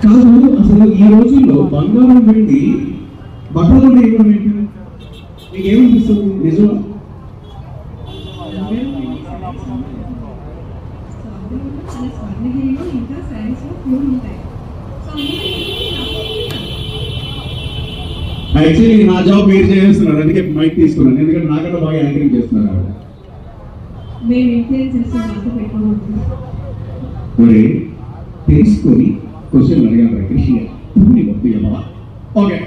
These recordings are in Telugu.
కాదు, అసలు ఈ రోజుల్లో బంగారం వెండి బట్టలు కూడా ఇవ్వడం ఏంటి? మీకు ఏమనిపిస్తుంది? నిజమా? యాక్చువల్లీ నా జాబ్ మీరు చేస్తున్నారు, అందుకే మైక్ తీసుకున్నాను, ఎందుకంటే నాకన్నా బాగా యాంకరింగ్ చేస్తున్నారు. మరి తెలుసుకొని క్వశ్చన్ అడగాలి కృషి ఓకే.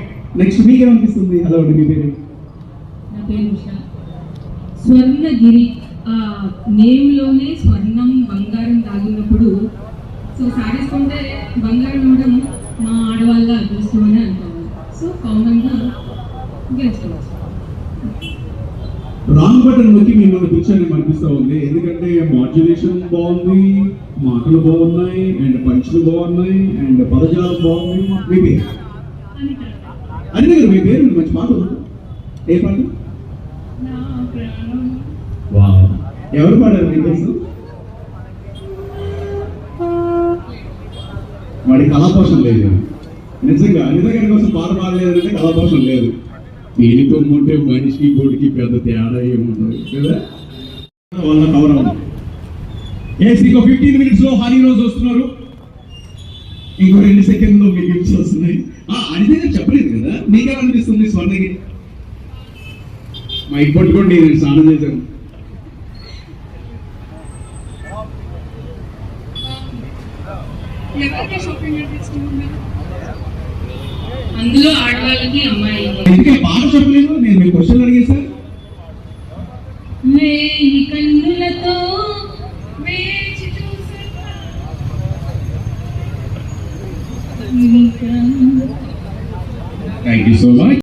నెక్స్ట్ మీకేమనిపిస్తుంది? హలో అండి, మీ పేరు? నా పేరు ఉషా. స్వర్ణగిరి ఆ నేమ్లోనే స్వర్ణం బంగారం తాగినప్పుడు సో సారీస్ కొంటే బంగారం ఇవ్వడం మా ఆడవాళ్ళ అదృష్టం అని అనుకోవాలి. సో కామన్గా గెలుచుకోవచ్చు. రాంగ్ బటన్ నొక్కి మిమ్మల్ని పిక్చర్ అనిపిస్తూ ఉంది, ఎందుకంటే మాడ్యులేషన్ బాగుంది, మాటలు బాగున్నాయి, అండ్ పంచులు బాగున్నాయి, అండ్ పదజాలం బాగుంది. మీ పేరు అని దగ్గర మీ పేరు మంచి పాట ఉంది. ఏ పాట? ఎవరు పాడారు మీ కోసం? వాడి కళాపోషణ లేదు. నిజంగా నిజంగా కోసం పాట పాడలేదంటే కళాపోషణ లేదు. దీనితో ఉంటే మనిషి గోడికి పెద్ద తేడా ఏముంటుంది కదా. వాళ్ళ కవర్ అవుతుంది. ఇంకో 15 minutes లో హనీ రోజు వస్తున్నారు, ఇంకో 2 seconds లో మీ గిఫ్ట్స్ వస్తున్నాయి. అడితే చెప్పలేదు కదా, మీకేమనిపిస్తుంది? స్వర్ణగిరి మైక్ పట్టుకోండి, నేను స్నానం చేశాను. అందులో ఆడవాళ్ళకి అమ్మాయి. ఎందుకే పాట చెప్పలేదు? నేను మీ క్వశ్చన్ అడిగేసా. వేయి కన్నులతో థ్యాంక్ యూ సో మచ్.